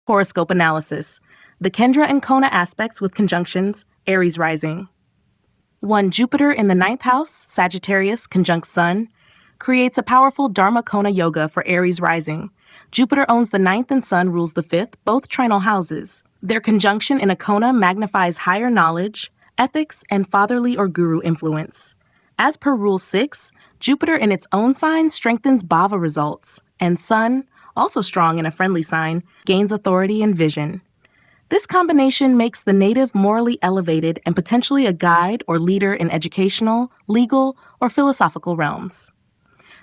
Horoscope analysis. The Kendra and Kona aspects with conjunctions, Aries rising. 1. Jupiter in the 9th house, Sagittarius, conjunct Sun, creates a powerful dharma-kona yoga for Aries rising. Jupiter owns the 9th and Sun rules the 5th, both trinal houses. Their conjunction in a kona magnifies higher knowledge, ethics, and fatherly or guru influence. As per Rule 6, Jupiter in its own sign strengthens bhava results, and Sun, also strong in a friendly sign, gains authority and vision. This combination makes the native morally elevated and potentially a guide or leader in educational, legal, or philosophical realms.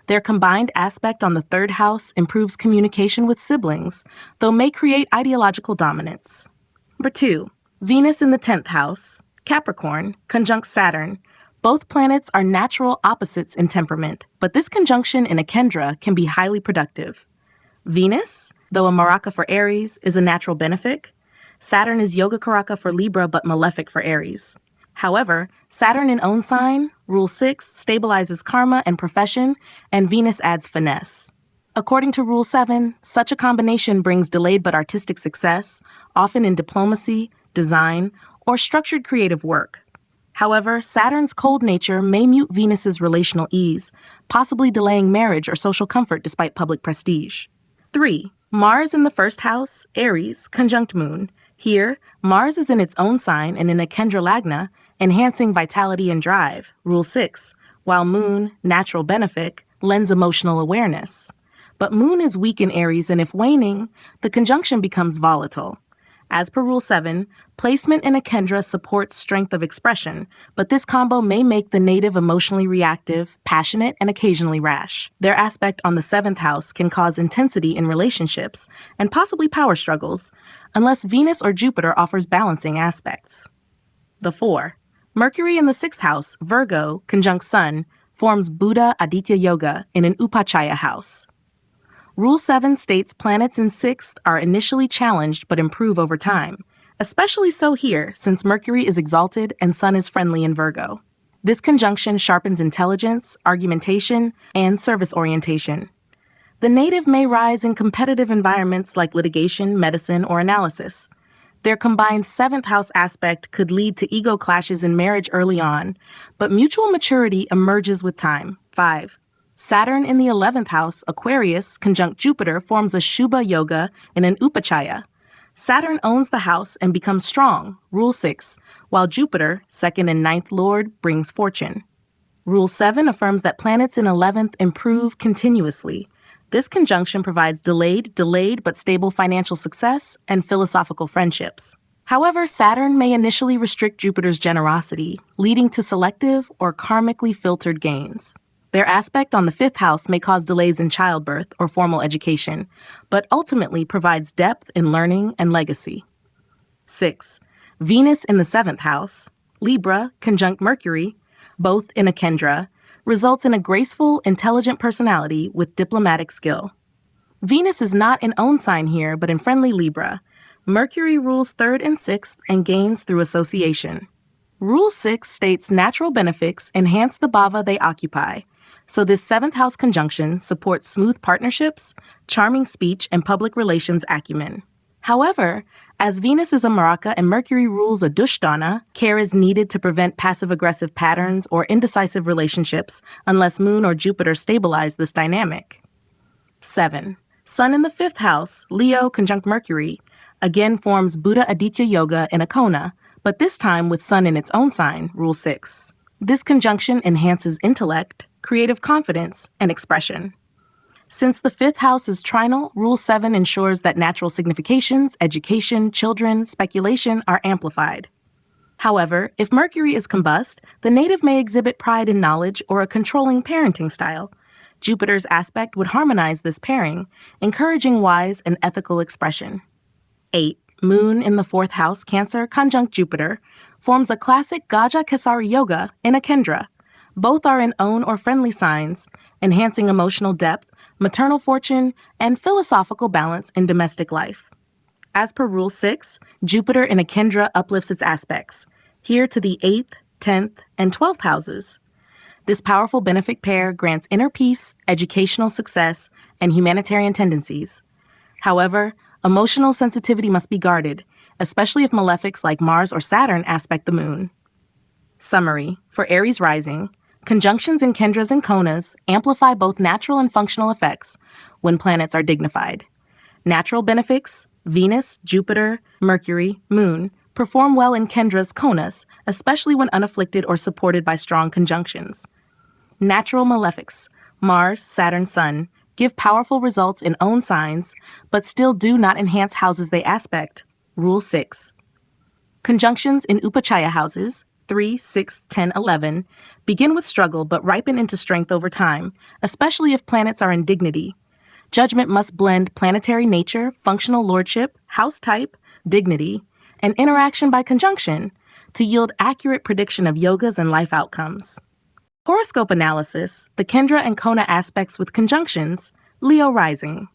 Their combined aspect on the 3rd house improves communication with siblings, though may create ideological dominance. Number 2. Venus in the 10th house, Capricorn, conjunct Saturn. Both planets are natural opposites in temperament, but this conjunction in a Kendra can be highly productive. Venus, though a Maraka for Aries, is a natural benefic. Saturn is Yoga Karaka for Libra but malefic for Aries. However, Saturn in own sign, Rule 6, stabilizes karma and profession, and Venus adds finesse. According to Rule 7, such a combination brings delayed but artistic success, often in diplomacy, design, or structured creative work. However, Saturn's cold nature may mute Venus's relational ease, possibly delaying marriage or social comfort despite public prestige. 3. Mars in the 1st house, Aries, conjunct Moon. Here, Mars is in its own sign and in a Kendra Lagna, enhancing vitality and drive, Rule 6, while Moon, natural benefic, lends emotional awareness. But Moon is weak in Aries, and if waning, the conjunction becomes volatile. As per Rule 7, placement in a Kendra supports strength of expression, but this combo may make the native emotionally reactive, passionate, and occasionally rash. Their aspect on the 7th house can cause intensity in relationships and possibly power struggles, unless Venus or Jupiter offers balancing aspects. 4. Mercury in the 6th house, Virgo, conjunct Sun, forms Budha-Aditya yoga in an Upachaya house. Rule 7 states planets in 6th are initially challenged but improve over time, especially so here since Mercury is exalted and Sun is friendly in Virgo. This conjunction sharpens intelligence, argumentation, and service orientation. The native may rise in competitive environments like litigation, medicine, or analysis. Their combined 7th house aspect could lead to ego clashes in marriage early on, but mutual maturity emerges with time. 5. Saturn in the 11th house, Aquarius, conjunct Jupiter, forms a Shubha yoga in an Upachaya. Saturn owns the house and becomes strong, Rule 6, while Jupiter, 2nd and 9th lord, brings fortune. Rule 7 affirms that planets in 11th improve continuously. This conjunction provides delayed but stable financial success and philosophical friendships. However, Saturn may initially restrict Jupiter's generosity, leading to selective or karmically filtered gains. Their aspect on the 5th house may cause delays in childbirth or formal education, but ultimately provides depth in learning and legacy. 6. Venus in the 7th house, Libra, conjunct Mercury, both in a Kendra, results in a graceful, intelligent personality with diplomatic skill. Venus is not in own sign here, but in friendly Libra. Mercury rules 3rd and 6th and gains through association. Rule 6 states natural benefics enhance the bhava they occupy, so this 7th house conjunction supports smooth partnerships, charming speech, and public relations acumen. However, as Venus is a Maraka and Mercury rules a Dushtana, care is needed to prevent passive-aggressive patterns or indecisive relationships unless Moon or Jupiter stabilize this dynamic. 7. Sun in the 5th house, Leo conjunct Mercury, again forms Budha-Aditya yoga in a Kona, but this time with Sun in its own sign, Rule 6. This conjunction enhances intellect, creative confidence, and expression. Since the 5th house is trinal, Rule 7 ensures that natural significations, education, children, speculation are amplified. However, if Mercury is combust, the native may exhibit pride in knowledge or a controlling parenting style. Jupiter's aspect would harmonize this pairing, encouraging wise and ethical expression. 8. Moon in the 4th house, Cancer, conjunct Jupiter, forms a classic Gaja Kesari yoga in a Kendra. Both are in own or friendly signs, enhancing emotional depth, maternal fortune, and philosophical balance in domestic life. As per Rule 6, Jupiter in a Kendra uplifts its aspects, here to the 8th, 10th, and 12th houses. This powerful benefic pair grants inner peace, educational success, and humanitarian tendencies. However, Emotional sensitivity must be guarded, especially if malefics like Mars or Saturn aspect the moon. Summary: for Aries rising, conjunctions in Kendras and Konas amplify both natural and functional effects when planets are dignified. Natural benefics, Venus, Jupiter, Mercury, Moon, perform well in Kendras Konas, especially when unafflicted or supported by strong conjunctions. Natural malefics, Mars, Saturn, Sun, give powerful results in own signs, but still do not enhance houses they aspect. Rule 6. Conjunctions in Upachaya houses, 3, 6, 10, 11, begin with struggle but ripen into strength over time, especially if planets are in dignity. Judgment must blend planetary nature, functional lordship, house type, dignity, and interaction by conjunction to yield accurate prediction of yogas and life outcomes. Horoscope analysis, the Kendra and Kona aspects with conjunctions, Leo rising.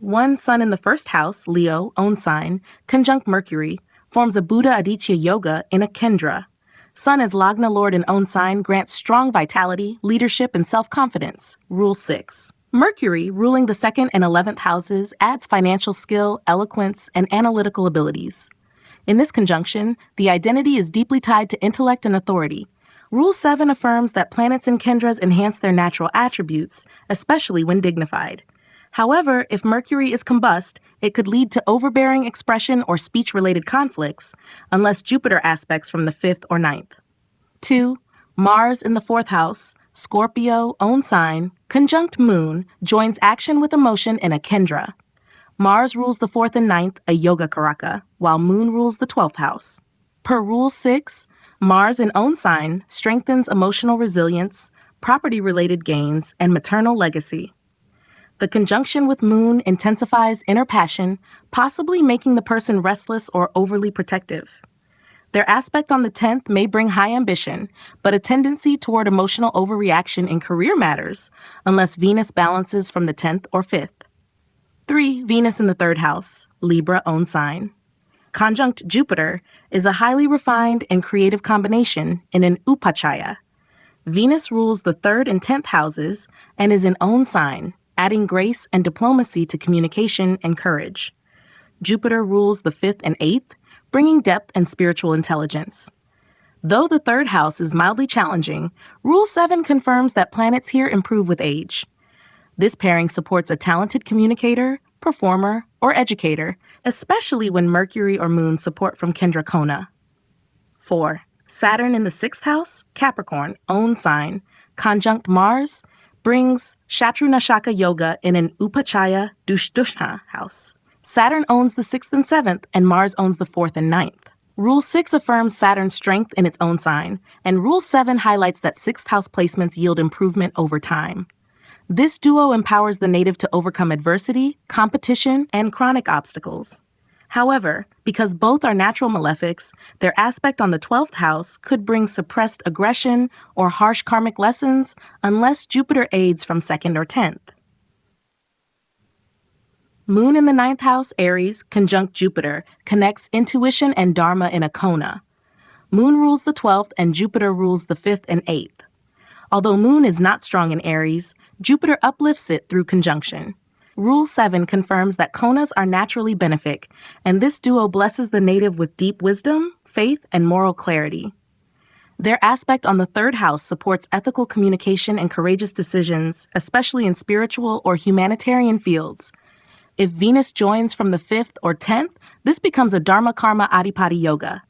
One Sun in the first house, Leo, own sign, conjunct Mercury, forms a Budha-Aditya yoga in a Kendra. Sun as Lagna Lord in own sign grants strong vitality, leadership, and self-confidence. Rule 6. Mercury, ruling the 2nd and 11th houses, adds financial skill, eloquence, and analytical abilities. In this conjunction, the identity is deeply tied to intellect and authority. Rule 7 affirms that planets in Kendras enhance their natural attributes, especially when dignified. However, if Mercury is combust, it could lead to overbearing expression or speech-related conflicts, unless Jupiter aspects from the 5th or 9th. 2. Mars in the 4th house, Scorpio, own sign, conjunct Moon, joins action with emotion in a Kendra. Mars rules the 4th and 9th, a Yoga Karaka, while Moon rules the 12th house. Per Rule 6, Mars in own sign strengthens emotional resilience, property-related gains, and maternal legacy. The conjunction with Moon intensifies inner passion, possibly making the person restless or overly protective. Their aspect on the 10th may bring high ambition, but a tendency toward emotional overreaction in career matters, unless Venus balances from the 10th or 5th. 3. Venus in the 3rd house, Libra own sign. Conjunct Jupiter is a highly refined and creative combination in an Upachaya. Venus rules the 3rd and 10th houses and is in own sign, adding grace and diplomacy to communication and courage. Jupiter rules the 5th and 8th, bringing depth and spiritual intelligence. Though the 3rd house is mildly challenging, Rule 7 confirms that planets here improve with age. This pairing supports a talented communicator, performer, or educator, especially when Mercury or Moon support from Kendra Kona. 4. Saturn in the 6th house, Capricorn, own sign, conjunct Mars, brings Shatrunashaka Yoga in an Upachaya Dushdushna house. Saturn owns the 6th and 7th, and Mars owns the 4th and 9th. Rule 6 affirms Saturn's strength in its own sign, and Rule 7 highlights that 6th house placements yield improvement over time. This duo empowers the native to overcome adversity, competition, and chronic obstacles. However, because both are natural malefics, their aspect on the 12th house could bring suppressed aggression or harsh karmic lessons unless Jupiter aids from 2nd or 10th. Moon in the 9th house, Aries, conjunct Jupiter, connects intuition and dharma in a Kona. Moon rules the 12th and Jupiter rules the 5th and 8th. Although Moon is not strong in Aries, Jupiter uplifts it through conjunction. Rule 7 confirms that Konas are naturally benefic, and this duo blesses the native with deep wisdom, faith, and moral clarity. Their aspect on the 3rd house supports ethical communication and courageous decisions, especially in spiritual or humanitarian fields. If Venus joins from the 5th or 10th, this becomes a dharma-karma adipati yoga.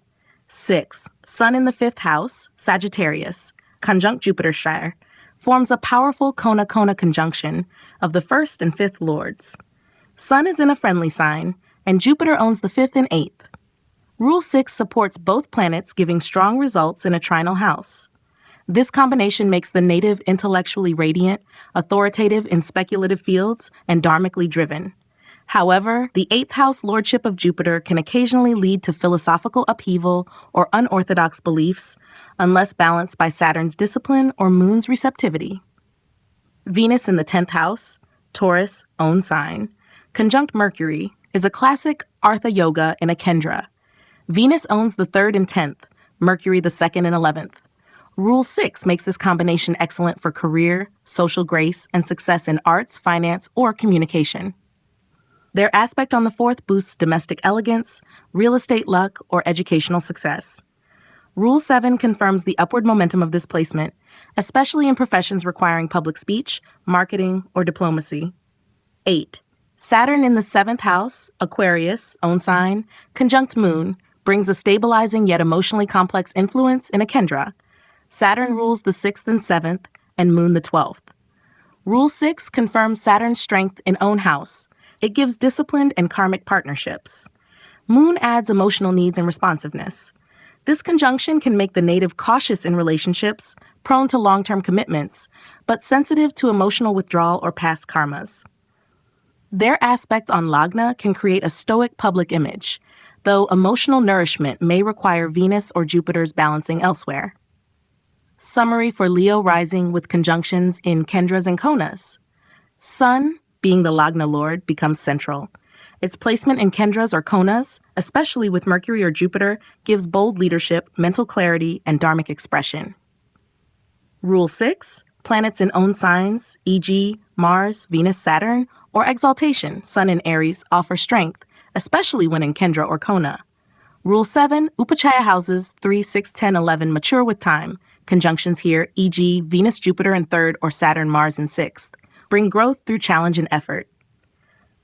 6. Sun in the 5th house, Sagittarius, conjunct Jupiter Shire, forms a powerful Kona-Kona conjunction of the 1st and 5th lords. Sun is in a friendly sign, and Jupiter owns the 5th and 8th. Rule 6 supports both planets, giving strong results in a trinal house. This combination makes the native intellectually radiant, authoritative in speculative fields, and dharmically driven. However, the 8th house lordship of Jupiter can occasionally lead to philosophical upheaval or unorthodox beliefs, unless balanced by Saturn's discipline or Moon's receptivity. Venus in the 10th house, Taurus, own sign, conjunct Mercury, is a classic Artha Yoga in a Kendra. Venus owns the 3rd and 10th, Mercury the 2nd and 11th. Rule 6 makes this combination excellent for career, social grace, and success in arts, finance, or communication. Their aspect on the fourth boosts domestic elegance, real estate luck, or educational success. Rule 7 confirms the upward momentum of this placement, especially in professions requiring public speech, marketing, or diplomacy. 8. Saturn in the 7th house, Aquarius, own sign, conjunct Moon, brings a stabilizing yet emotionally complex influence in a Kendra. Saturn rules the 6th and 7th, and Moon the 12th. Rule 6 confirms Saturn's strength in own house. It gives disciplined and karmic partnerships. Moon adds emotional needs and responsiveness. This conjunction can make the native cautious in relationships, prone to long-term commitments, but sensitive to emotional withdrawal or past karmas. Their aspect on Lagna can create a stoic public image, though emotional nourishment may require Venus or Jupiter's balancing elsewhere. Summary for Leo rising with conjunctions in Kendras and Konas. Sun, being the Lagna lord, becomes central. Its placement in Kendras or Konas, especially with Mercury or Jupiter, gives bold leadership, mental clarity, and dharmic expression. Rule 6. Planets in own signs, e.g., Mars, Venus, Saturn, or exaltation, Sun in Aries, offer strength, especially when in Kendra or Kona. Rule 7. Upachaya houses 3, 6, 10, 11 mature with time. Conjunctions here, e.g., Venus, Jupiter in 3rd or Saturn, Mars in 6th, bring growth through challenge and effort.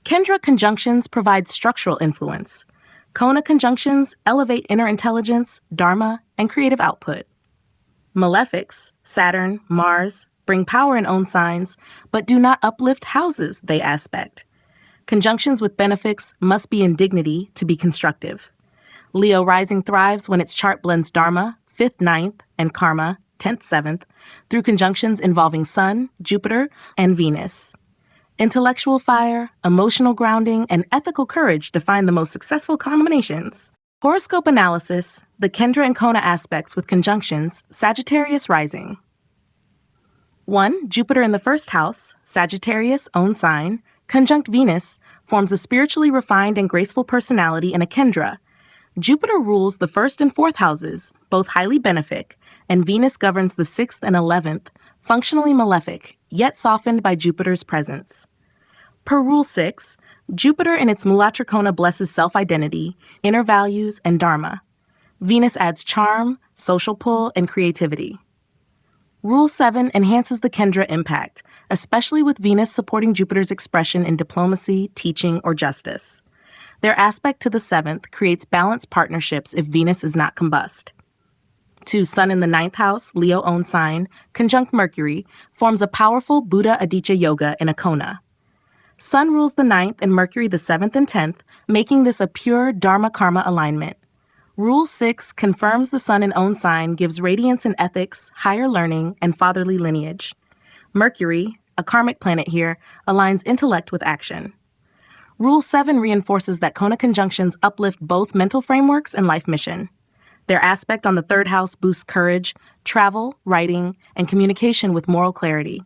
Kendra conjunctions provide structural influence. Kona conjunctions elevate inner intelligence, dharma, and creative output. Malefics, Saturn, Mars, bring power in own signs, but do not uplift houses they aspect. Conjunctions with benefics must be in dignity to be constructive. Leo rising thrives when its chart blends dharma, 5th, 9th, and karma, 10th, 7th, through conjunctions involving Sun, Jupiter, and Venus. Intellectual fire, emotional grounding, and ethical courage define the most successful combinations. Horoscope analysis, the Kendra and Kona aspects with conjunctions, Sagittarius rising. 1. Jupiter in the 1st house, Sagittarius, own sign, conjunct Venus, forms a spiritually refined and graceful personality in a Kendra. Jupiter rules the 1st and 4th houses, both highly benefic, and Venus governs the 6th and 11th, functionally malefic, yet softened by Jupiter's presence. Per Rule 6, Jupiter in its Mulatrikona blesses self-identity, inner values, and dharma. Venus adds charm, social pull, and creativity. Rule 7 enhances the Kendra impact, especially with Venus supporting Jupiter's expression in diplomacy, teaching, or justice. Their aspect to the 7th creates balanced partnerships if Venus is not combust. 2. Sun in the 9th house, Leo own sign, conjunct Mercury, forms a powerful Budha-Aditya yoga in a Kona. Sun rules the 9th and Mercury the 7th and 10th, making this a pure dharma-karma alignment. Rule 6 confirms the Sun in own sign gives radiance in ethics, higher learning, and fatherly lineage. Mercury, a karmic planet here, aligns intellect with action. Rule 7 reinforces that Kona conjunctions uplift both mental frameworks and life mission. Their aspect on the 3rd house boosts courage, travel, writing, and communication with moral clarity.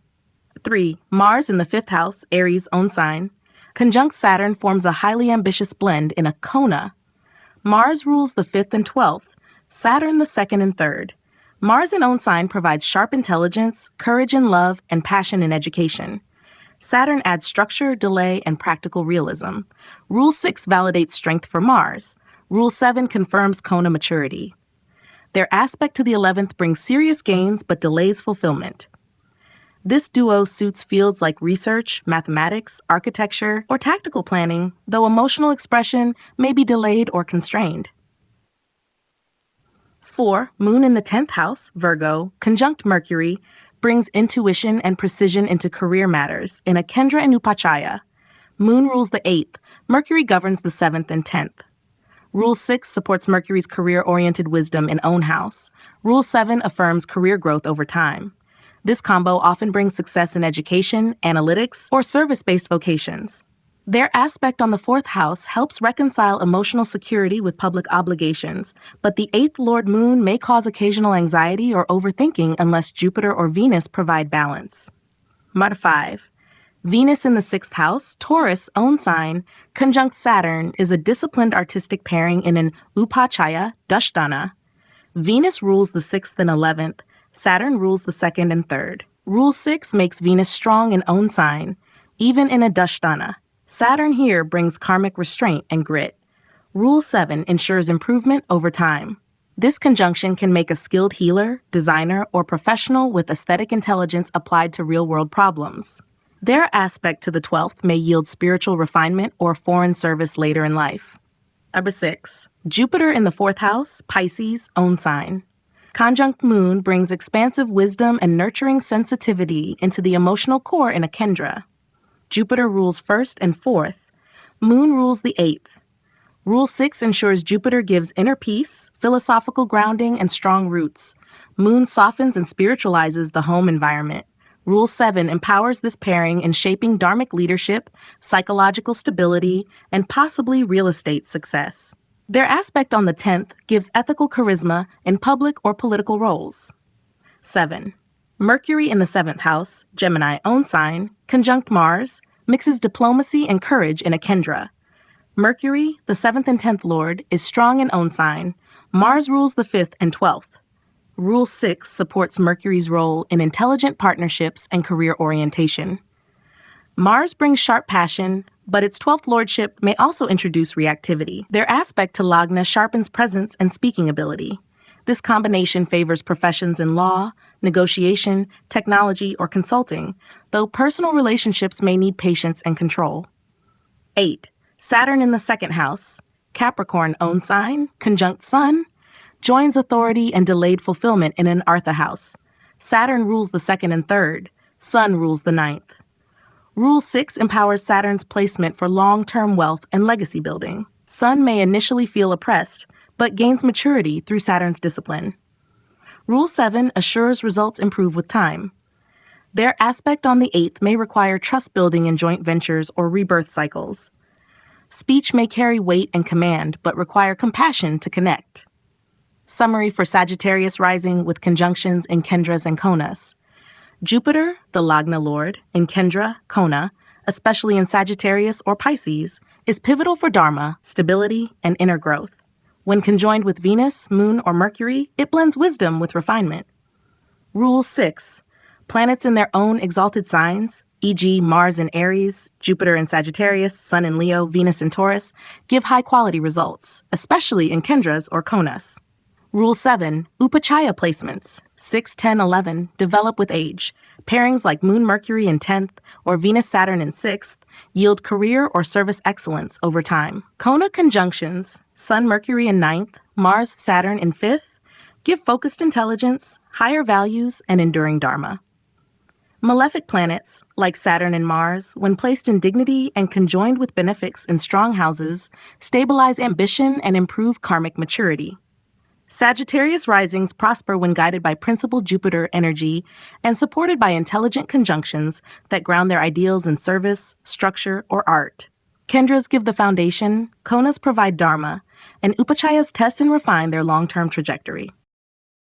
3. Mars in the 5th house, Aries, own sign, conjunct Saturn forms a highly ambitious blend in a Kona. Mars rules the 5th and 12th, Saturn the 2nd and 3rd. Mars in own sign provides sharp intelligence, courage in love, and passion in education. Saturn adds structure, delay, and practical realism. Rule 6 validates strength for Mars. Rule 7 confirms Kona maturity. Their aspect to the 11th brings serious gains but delays fulfillment. This duo suits fields like research, mathematics, architecture, or tactical planning, though emotional expression may be delayed or constrained. 4. Moon in the 10th house, Virgo, conjunct Mercury, brings intuition and precision into career matters in a Kendra and Upachaya. Moon rules the 8th, Mercury governs the 7th and 10th. Rule 6 supports Mercury's career-oriented wisdom in own house. Rule 7 affirms career growth over time. This combo often brings success in education, analytics, or service-based vocations. Their aspect on the 4th house helps reconcile emotional security with public obligations, but the 8th Lord Moon may cause occasional anxiety or overthinking unless Jupiter or Venus provide balance. Mud 5. Venus in the 6th house, Taurus, own sign, conjunct Saturn is a disciplined artistic pairing in an Upachaya, Dashtana. Venus rules the 6th and 11th, Saturn rules the 2nd and 3rd. Rule 6 makes Venus strong in own sign, even in a Dashtana. Saturn here brings karmic restraint and grit. Rule 7 ensures improvement over time. This conjunction can make a skilled healer, designer, or professional with aesthetic intelligence applied to real-world problems. Their aspect to the 12th may yield spiritual refinement or foreign service later in life. Number 6. Jupiter in the 4th house, Pisces, own sign. Conjunct Moon brings expansive wisdom and nurturing sensitivity into the emotional core in a Kendra. Jupiter rules 1st and 4th. Moon rules the 8th. Rule 6 ensures Jupiter gives inner peace, philosophical grounding, and strong roots. Moon softens and spiritualizes the home environment. Rule 7 empowers this pairing in shaping dharmic leadership, psychological stability, and possibly real estate success. Their aspect on the 10th gives ethical charisma in public or political roles. 7. Mercury in the 7th house, Gemini own sign, conjunct Mars, mixes diplomacy and courage in a Kendra. Mercury, the 7th and 10th lord, is strong in own sign. Mars rules the 5th and 12th. Rule 6 supports Mercury's role in intelligent partnerships and career orientation. Mars brings sharp passion, but its 12th lordship may also introduce reactivity. Their aspect to Lagna sharpens presence and speaking ability. This combination favors professions in law, negotiation, technology, or consulting, though personal relationships may need patience and control. 8. Saturn in the 2nd house, Capricorn own sign, conjunct Sun, joins authority and delayed fulfillment in an Artha house. Saturn rules the 2nd and 3rd. Sun rules the 9th. Rule 6 empowers Saturn's placement for long-term wealth and legacy building. Sun may initially feel oppressed, but gains maturity through Saturn's discipline. Rule 7 assures results improve with time. Their aspect on the 8th may require trust building in joint ventures or rebirth cycles. Speech may carry weight and command, but require compassion to connect. Summary for Sagittarius rising with conjunctions in Kendras and Konas. Jupiter, the Lagna lord, in Kendra, Kona, especially in Sagittarius or Pisces, is pivotal for dharma, stability, and inner growth. When conjoined with Venus, Moon, or Mercury, it blends wisdom with refinement. Rule 6. Planets in their own exalted signs, e.g. Mars in Aries, Jupiter in Sagittarius, Sun in Leo, Venus in Taurus, give high-quality results, especially in Kendras or Konas. Rule 7. Upachaya placements, 6, 10, 11, develop with age. Pairings like Moon-Mercury in 10th or Venus-Saturn in 6th yield career or service excellence over time. Kona conjunctions, Sun-Mercury in 9th, Mars-Saturn in 5th, give focused intelligence, higher values, and enduring dharma. Malefic planets, like Saturn and Mars, when placed in dignity and conjoined with benefics in strong houses, stabilize ambition and improve karmic maturity. Sagittarius risings prosper when guided by principal Jupiter energy and supported by intelligent conjunctions that ground their ideals in service, structure, or art. Kendras give the foundation, Konas provide dharma, and Upachayas test and refine their long-term trajectory.